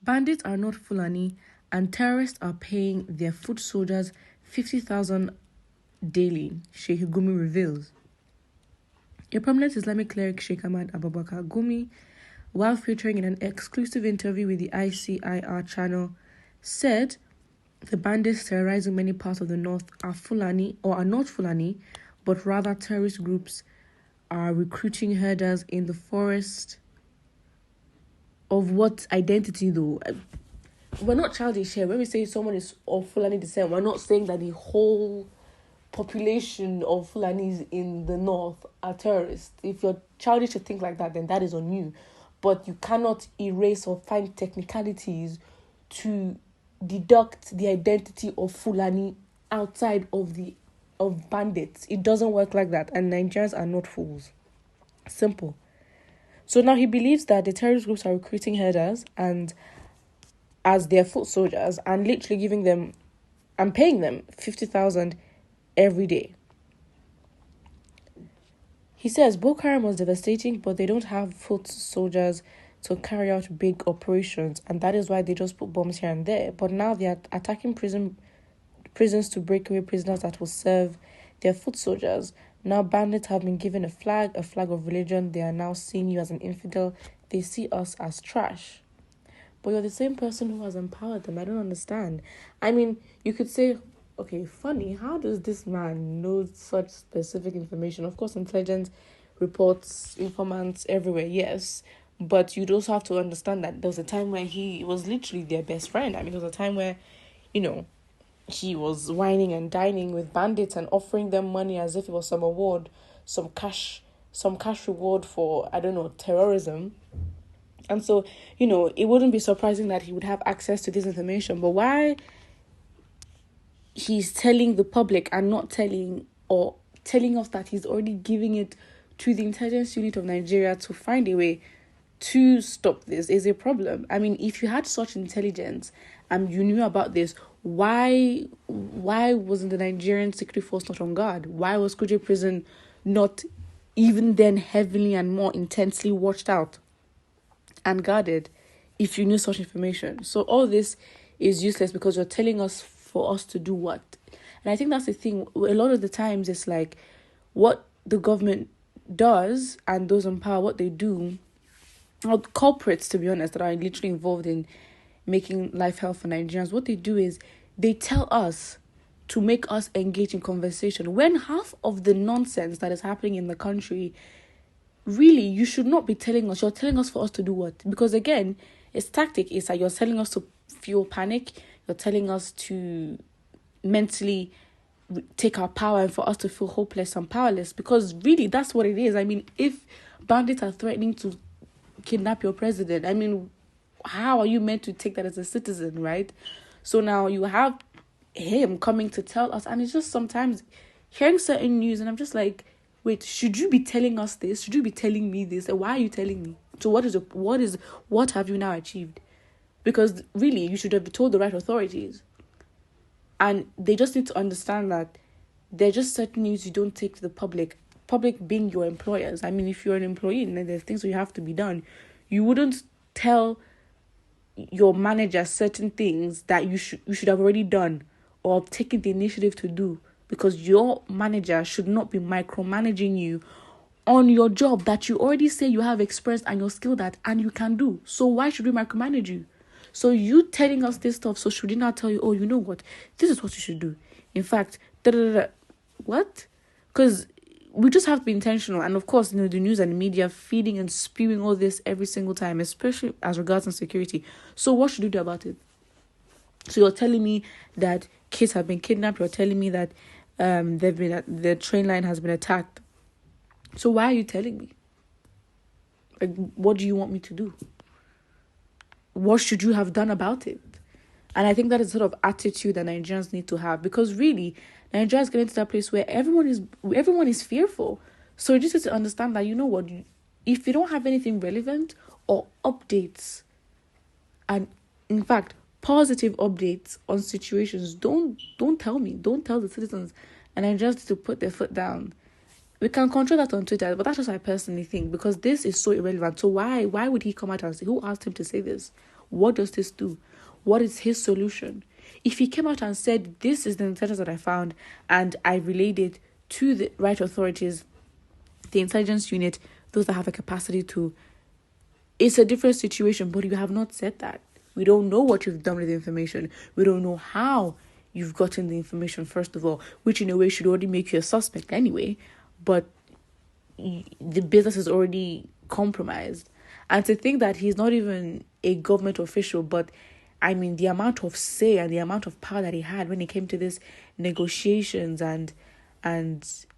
Bandits are not Fulani, and terrorists are paying their foot soldiers 50,000 daily, Sheikh Gumi reveals. A prominent Islamic cleric, Sheikh Ahmad Abubakar Gumi, while featuring in an exclusive interview with the ICIR channel, said the bandits terrorizing many parts of the north are Fulani or are not Fulani, but rather terrorist groups are recruiting herders in the forest. Of what identity though? We're not childish here. When we say someone is of Fulani descent, we're not saying that the whole population of Fulanis in the north are terrorists. If you're childish to think like that, then that is on you. But you cannot erase or find technicalities to deduct the identity of Fulani outside of bandits. It doesn't work like that, and Nigerians are not fools. Simple. So now he believes that the terrorist groups are recruiting herders and as their foot soldiers and literally giving them and paying them 50,000 every day. He says Boko Haram was devastating, but they don't have foot soldiers to carry out big operations, and that is why they just put bombs here and there. But now they are attacking prisons to break away prisoners that will serve their foot soldiers. Now bandits have been given a flag of religion. They are now seeing you as an infidel. They see us as trash. But you're the same person who has empowered them. I don't understand. I mean, you could say, okay, funny, how does this man know such specific information? Of course, intelligence reports, informants everywhere, yes. But you'd also have to understand that there was a time where he was literally their best friend. I mean, there was a time where, he was whining and dining with bandits and offering them money as if it was some award, some cash reward for, terrorism. And so, it wouldn't be surprising that he would have access to this information. But why he's telling the public and not telling us that he's already giving it to the intelligence unit of Nigeria to find a way to stop this is a problem. I mean, if you had such intelligence and you knew about this, why wasn't the Nigerian security force not on guard? Why was Kuje prison not even then heavily and more intensely watched out and guarded if you knew such information? So all this is useless because you're telling us for us to do what? And I think that's the thing. A lot of the times it's like what the government does and those in power, what they do, or culprits, to be honest, that are literally involved in making life hell for Nigerians, what they do is they tell us to make us engage in conversation when half of the nonsense that is happening in the country, really, you should not be telling us. You're telling us for us to do what? Because again, its tactic is that you're telling us to fuel panic. You're telling us to mentally take our power and for us to feel hopeless and powerless. Because really, that's what it is. I mean, if bandits are threatening to kidnap your president, I mean, how are you meant to take that as a citizen, right? So now you have him coming to tell us, and it's just sometimes hearing certain news, and I'm just like, wait, should you be telling us this? Should you be telling me this? And why are you telling me? So what have you now achieved? Because really, you should have told the right authorities. And they just need to understand that there are just certain news you don't take to the public being your employers. I mean, if you're an employee and there's things that you have to be done, you wouldn't tell your manager certain things that you should have already done or taken the initiative to do, because your manager should not be micromanaging you on your job that you already say you have experience and you're skilled at and you can do. So why should we micromanage you? So you telling us this stuff, so should we not tell you, oh, you know what, this is what you should do? In fact, what? Because we just have to be intentional. And of course, the news and the media feeding and spewing all this every single time, especially as regards insecurity. So what should we do about it? So you're telling me that kids have been kidnapped. You're telling me that the train line has been attacked. So why are you telling me? Like, what do you want me to do? What should you have done about it? And I think that is the sort of attitude that Nigerians need to have, because really, Nigeria is getting to that place where everyone is fearful. So you just have to understand that, you know what, if you don't have anything relevant or updates, and in fact, positive updates on situations, don't tell me. Don't tell the citizens. And Nigerians need to put their foot down. We can control that on Twitter, but that's just what I personally think, because this is so irrelevant. So why would he come out and say, who asked him to say this? What does this do? What is his solution? If he came out and said, this is the intelligence that I found and I relayed it to the right authorities, the intelligence unit, those that have a capacity to, it's a different situation, but you have not said that. We don't know what you've done with the information. We don't know how you've gotten the information, first of all, which in a way should already make you a suspect anyway, but the business is already compromised. And to think that he's not even a government official, but I mean, the amount of say and the amount of power that he had when it came to this negotiations and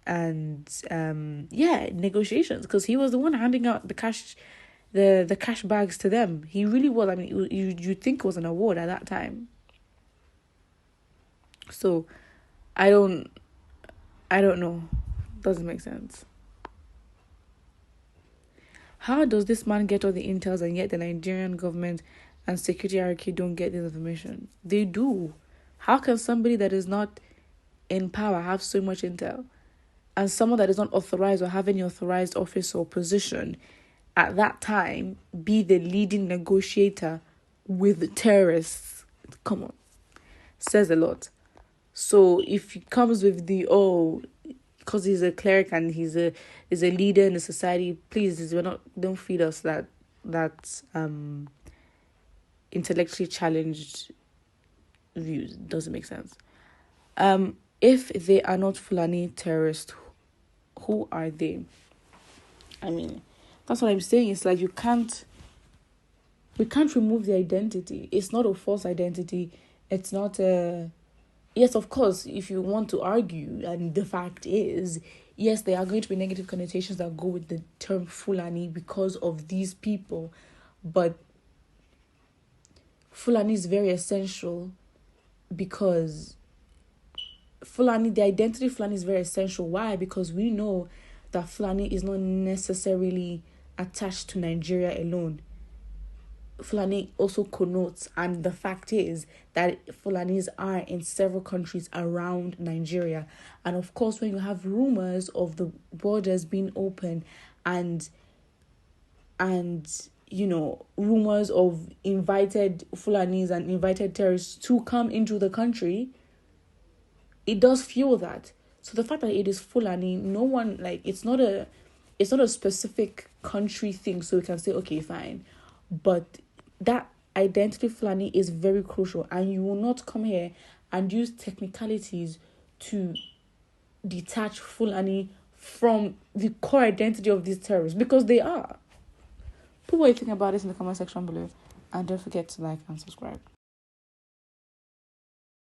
negotiations, because he was the one handing out the cash, the cash bags to them. He really was. I mean, you think it was an award at that time. So, I don't know. Doesn't make sense. How does this man get all the intels and yet the Nigerian government and security hierarchy don't get this information? They do. How can somebody that is not in power have so much intel? And someone that is not authorized or have any authorized office or position at that time be the leading negotiator with the terrorists? Come on. Says a lot. So if he comes with the, because he's a cleric and he's a leader in the society, please, don't feed us that intellectually challenged views. Doesn't make sense. If they are not Fulani terrorists, who are they? I mean, that's what I'm saying. It's like we can't remove the identity. It's not a false identity. It's not a... Yes, of course, if you want to argue, and the fact is, yes, there are going to be negative connotations that go with the term Fulani because of these people, but Fulani is very essential because the identity Fulani is very essential. Why? Because we know that Fulani is not necessarily attached to Nigeria alone. Fulani also connotes, and the fact is that Fulanis are in several countries around Nigeria. And of course, when you have rumors of the borders being open and rumors of invited Fulanis and invited terrorists to come into the country, it does fuel that. So the fact that it is Fulani, no one, it's not a specific country thing, so we can say, okay, fine. But that identity Fulani is very crucial, and you will not come here and use technicalities to detach Fulani from the core identity of these terrorists, because they are. Put what you think about this in the comment section below, and don't forget to like and subscribe.